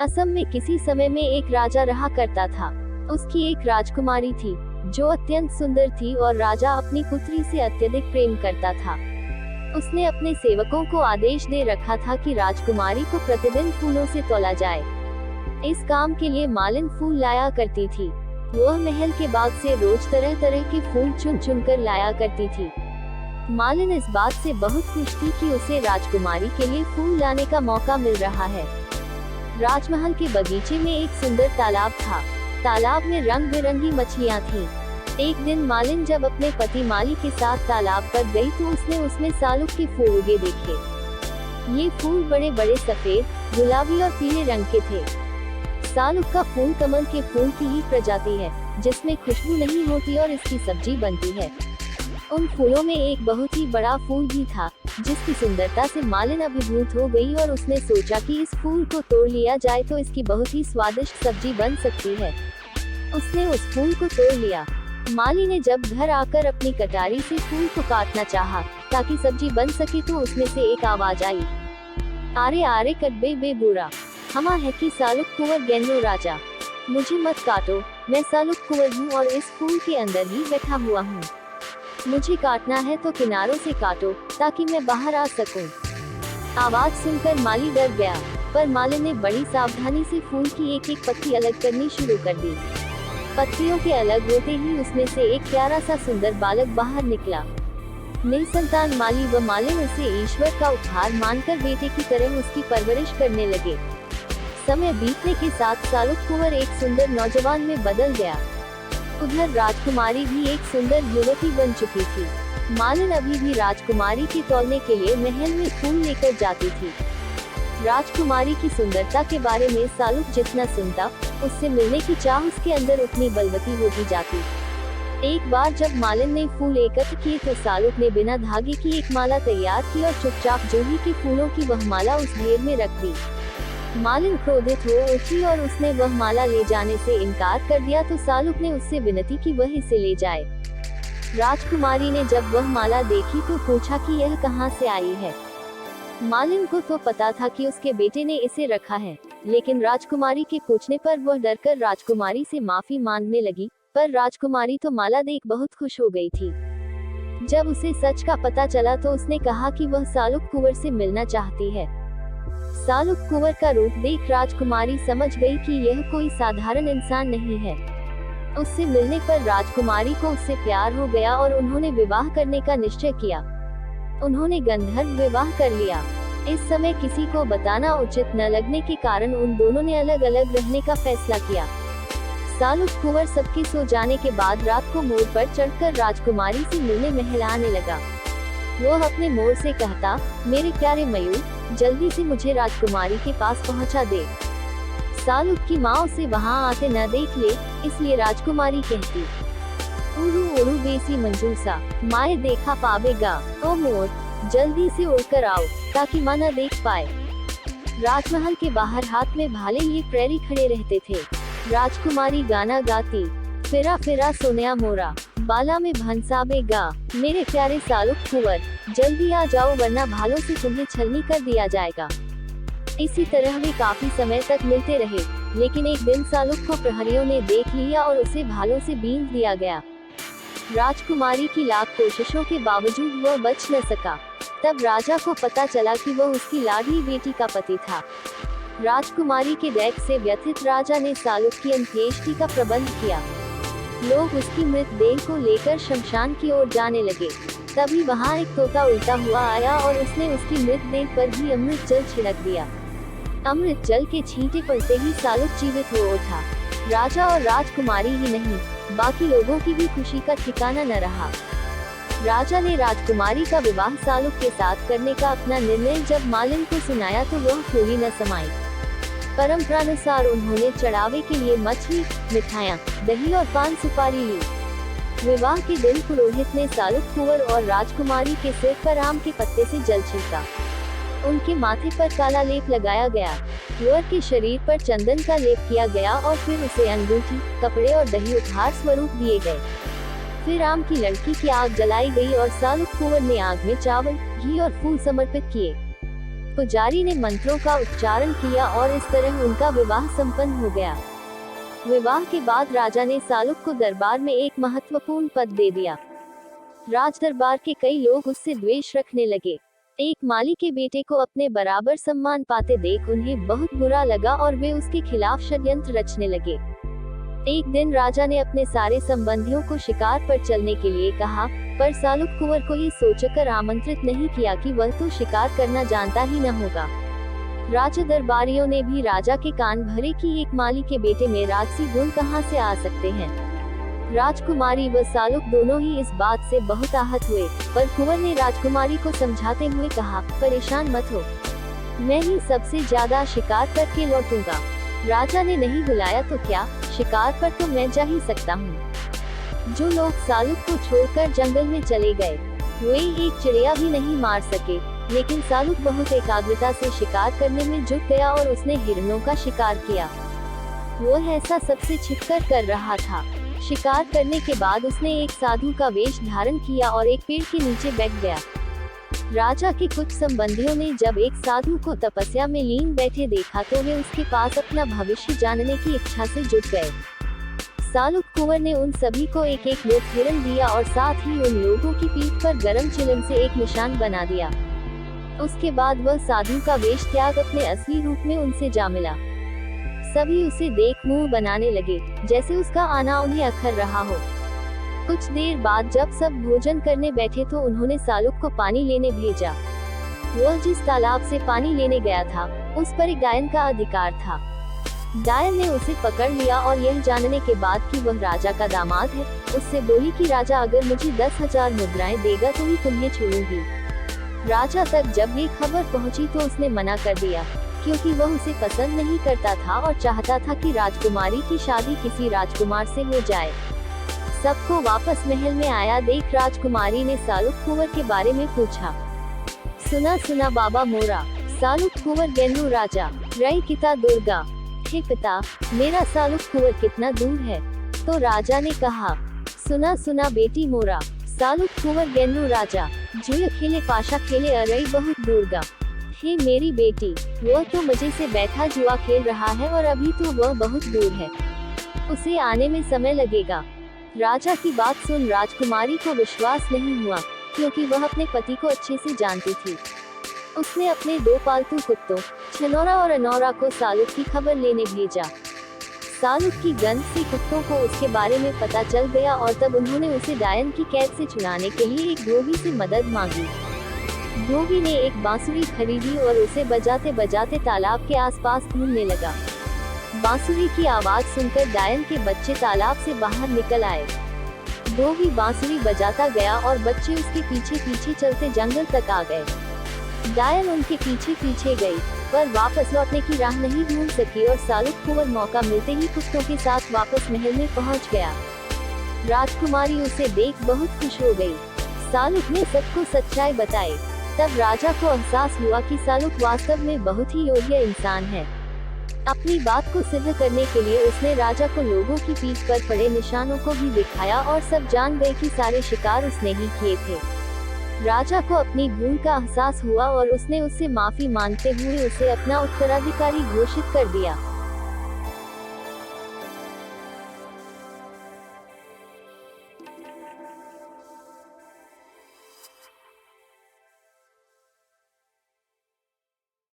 असम में किसी समय में एक राजा रहा करता था। उसकी एक राजकुमारी थी जो अत्यंत सुंदर थी और राजा अपनी पुत्री से अत्यधिक प्रेम करता था। उसने अपने सेवकों को आदेश दे रखा था कि राजकुमारी को प्रतिदिन फूलों से तौला जाए। इस काम के लिए मालिन फूल लाया करती थी। वह महल के बाग से रोज तरह तरह के फूल चुन चुन कर लाया करती थी। मालिन इस बात से बहुत खुश थी कि उसे राजकुमारी के लिए फूल लाने का मौका मिल रहा है। राजमहल के बगीचे में एक सुंदर तालाब था। तालाब में रंग बिरंगी मछलियाँ थीं। एक दिन मालिन जब अपने पति माली के साथ तालाब पर गई तो उसने उसमें सालुक के फूल उगे देखे। ये फूल बड़े बड़े सफेद, गुलाबी और पीले रंग के थे। सालुक का फूल कमल के फूल की ही प्रजाति है, जिसमें खुशबू नहीं होती और इसकी सब्जी बनती है। उन फूलों में एक बहुत ही बड़ा फूल भी था, जिसकी सुंदरता से मालिन अभिभूत हो गई और उसने सोचा कि इस फूल को तोड़ लिया जाए तो इसकी बहुत ही स्वादिष्ट सब्जी बन सकती है। उसने उस फूल को तोड़ लिया। माली ने जब घर आकर अपनी कटारी से फूल को काटना चाहा ताकि सब्जी बन सके तो उसमें से एक आवाज आई, आरे आरे कटबे बे बुरा, हमा है कि सालुक कुंवर गैनो राजा। मुझे मत काटो, मैं सालुक कुंवर हूँ और इस फूल के अंदर ही बैठा हुआ हूँ। मुझे काटना है तो किनारों से काटो ताकि मैं बाहर आ सकूं। आवाज सुनकर माली डर गया, पर मालिन ने बड़ी सावधानी से फूल की एक एक पत्ती अलग करनी शुरू कर दी। पत्तियों के अलग होते ही उसमें से एक प्यारा सा सुंदर बालक बाहर निकला। निसंतान माली व मालिन उसे ईश्वर का उपहार मानकर बेटे की तरह उसकी परवरिश करने लगे। समय बीतने के साथ सालुक कुंवर एक सुंदर नौजवान में बदल गया। उधर राजकुमारी भी एक सुंदर युवती बन चुकी थी। मालिन अभी भी राजकुमारी के तौलने के लिए महल में फूल लेकर जाती थी। राजकुमारी की सुंदरता के बारे में सालुक जितना सुनता, उससे मिलने की चाह उसके अंदर उतनी बलवती होती जाती। एक बार जब मालिन ने फूल एकत्र किए तो सालुक ने बिना धागे की एक माला तैयार की और चुपचाप जूही के फूलों की वह माला उस ढेर में रख दी। मालिन क्रोधित हो उठी और उसने वह माला ले जाने से इनकार कर दिया तो सालुक ने उससे विनती की वह इसे ले जाए। राजकुमारी ने जब वह माला देखी तो पूछा कि यह कहाँ से आई है। मालिन को तो पता था कि उसके बेटे ने इसे रखा है, लेकिन राजकुमारी के पूछने पर वह डरकर राजकुमारी से माफी मांगने लगी, पर राजकुमारी तो माला देख बहुत खुश हो गई थी। जब उसे सच का पता चला तो उसने कहा कि वह सालुक कुंवर से मिलना चाहती है। सालुक कुंवर का रूप देख राजकुमारी समझ गई कि यह कोई साधारण इंसान नहीं है। उससे मिलने पर राजकुमारी को उससे प्यार हो गया और उन्होंने विवाह करने का निश्चय किया। उन्होंने गंधर्व विवाह कर लिया। इस समय किसी को बताना उचित न लगने के कारण उन दोनों ने अलग अलग रहने का फैसला किया। सालुक कुंवर सबके सो जाने के बाद रात को मोर पर चढ़कर राजकुमारी से मिलने महल आने लगा। वह अपने मोर से कहता, मेरे प्यारे मयूर, जल्दी से मुझे राजकुमारी के पास पहुंचा दे। सालुक की माँ उसे वहां आते न देख ले, इसलिए राजकुमारी कहती, उड़ू उड़ू बेसी मंजूसा, माए देखा पावेगा। ओ मोर, जल्दी से उड़कर आओ ताकि माँ न देख पाए। राजमहल के बाहर हाथ में भाले लिए प्रेरी खड़े रहते थे। राजकुमारी गाना गाती, फिरा फिरा सोनिया मोरा, बाला में भंसाबेगा। मेरे प्यारे सालुक कुंवर, जल्दी आ जाओ वरना भालों से तुम्हें छलनी कर दिया जाएगा। इसी तरह वे काफी समय तक मिलते रहे, लेकिन एक दिन सालुक को प्रहरियों ने देख लिया और उसे भालों से बींध दिया गया। राजकुमारी की लाख कोशिशों के बावजूद वह बच न सका। तब राजा को पता चला कि वह उसकी लाडली बेटी का पति था। राजकुमारी के डैक से व्यथित राजा ने सालुक की अंत्येष्टि का प्रबंध किया। लोग उसकी मृतदेह को लेकर शमशान की ओर जाने लगे। तभी वहां एक तोता उल्टा हुआ आया और उसने उसकी मृतदेह पर भी अमृत जल छिड़क दिया। अमृत जल के छींटे पड़ते ही सालुक जीवित हो उठा। राजा और राजकुमारी ही नहीं, बाकी लोगों की भी खुशी का ठिकाना न रहा। राजा ने राजकुमारी का विवाह सालुक के साथ करने का अपना निर्णय जब मालिन को सुनाया तो वह फूली न समाई। परंपरानुसार उन्होंने चढ़ावे के लिए मछली, मिठाइयाँ, दही और पान सुपारी ली। विवाह के दिन पुरोहित ने सालुक कुंवर और राजकुमारी के सिर पर आम के पत्ते से जल छिड़का। उनके माथे पर काला लेप लगाया गया। वर के शरीर पर चंदन का लेप किया गया और फिर उसे अंगूठी, कपड़े और दही उपहार स्वरूप दिए गए। फिर आम की लड़की की आग जलाई गई और सालुक कुंवर ने आग में चावल, घी और फूल समर्पित किए। पुजारी ने मंत्रों का उच्चारण किया और इस तरह उनका विवाह संपन्न हो गया। विवाह के बाद राजा ने सालुक को दरबार में एक महत्वपूर्ण पद दे दिया। राज दरबार के कई लोग उससे द्वेष रखने लगे। एक माली के बेटे को अपने बराबर सम्मान पाते देख उन्हें बहुत बुरा लगा और वे उसके खिलाफ षड्यंत्र रचने लगे। एक दिन राजा ने अपने सारे संबंधियों को शिकार पर चलने के लिए कहा, पर सालुक कुंवर को ये सोचकर आमंत्रित नहीं किया कि वह तो शिकार करना जानता ही न होगा। राजा दरबारियों ने भी राजा के कान भरे कि एक माली के बेटे में राजसी गुण कहाँ से आ सकते हैं। राजकुमारी व सालुक दोनों ही इस बात से बहुत आहत हुए, पर कुंवर ने राजकुमारी को समझाते हुए कहा, परेशान मत हो, मैं ही सबसे ज्यादा शिकार करके लौटूंगा। राजा ने नहीं बुलाया तो क्या, शिकार पर तो मैं जा ही सकता हूँ। जो लोग सालुक को छोड़कर जंगल में चले गए, वे एक चिड़िया भी नहीं मार सके, लेकिन सालुक बहुत एकाग्रता से शिकार करने में जुट गया और उसने हिरणों का शिकार किया। वो ऐसा सबसे छिपकर कर रहा था। शिकार करने के बाद उसने एक साधु का वेश धारण किया और एक पेड़ के नीचे बैठ गया। राजा के कुछ संबंधियों ने जब एक साधु को तपस्या में लीन बैठे देखा तो वे उसके पास अपना भविष्य जानने की इच्छा से जुट गए। सालुक कुंवर ने उन सभी को एक एक लोक हिरण दिया और साथ ही उन लोगों की पीठ पर गरम चिलम से एक निशान बना दिया। उसके बाद वह साधु का वेश त्याग अपने असली रूप में उनसे जा मिला। सभी उसे देख मुंह बनाने लगे, जैसे उसका आना उन्हें अखर रहा हो। कुछ देर बाद जब सब भोजन करने बैठे तो उन्होंने सालुक को पानी लेने भेजा। वह जिस तालाब से पानी लेने गया था, उस पर एक डायन का अधिकार था। डायन ने उसे पकड़ लिया और यह जानने के बाद कि वह राजा का दामाद है, उससे बोली कि राजा अगर मुझे 10,000 मुद्राएं देगा तो ही तुम्हें छोड़ूंगी। राजा तक जब ये खबर पहुंची तो उसने मना कर दिया, क्योंकि वह उसे पसंद नहीं करता था और चाहता था कि राजकुमारी की शादी किसी राजकुमार से हो जाए। सबको वापस महल में आया देख राजकुमारी ने सालुक कुंवर के बारे में पूछा। सुना सुना बाबा मोरा, सालुक कुंवर गेंदू राजा, रई किता दुर्गा। हे पिता, मेरा सालुक कुंवर कितना दूर है? तो राजा ने कहा, सुना सुना बेटी मोरा, सालुक कुंवर गेंदू राजा, जुए खेले पाशा खेले अरई बहुत दुर्गा। हे मेरी बेटी, वह तो मजे से बैठा जुआ खेल रहा है और अभी तो वह बहुत दूर है, उसे आने में समय लगेगा। राजा की बात सुन राजकुमारी को विश्वास नहीं हुआ, क्योंकि वह अपने पति को अच्छे से जानती थी। उसने अपने 2 पालतू कुत्तों छनौरा और अनौरा को सालुक की खबर लेने भेजा। सालुक की गंध से कुत्तों को उसके बारे में पता चल गया और तब उन्होंने उसे डायन की कैद से छुड़ाने के लिए एक धोबी से मदद मांगी। धोबी ने एक बांसुरी खरीदी और उसे बजाते बजाते तालाब के आसपास घूमने लगा। बांसुरी की आवाज सुनकर डायन के बच्चे तालाब से बाहर निकल आए। धोबी बांसुरी बजाता गया और बच्चे उसके पीछे पीछे चलते जंगल तक आ गए। डायन उनके पीछे पीछे गई, पर वापस लौटने की राह नहीं ढूंढ सकी और सालुक कुंवर मौका मिलते ही कुत्तों के साथ वापस महल में पहुंच गया। राजकुमारी उसे देख बहुत खुश हो गई। सालुक ने सबको सच्चाई बताई। तब राजा को एहसास हुआ कि सालुक वास्तव में बहुत ही योग्य इंसान है। अपनी बात को सिद्ध करने के लिए उसने राजा को लोगों की पीठ पर पड़े निशानों को भी दिखाया और सब जान गए कि सारे शिकार उसने ही किए थे। राजा को अपनी भूल का एहसास हुआ और उसने उससे माफी मांगते हुए उसे अपना उत्तराधिकारी घोषित कर दिया।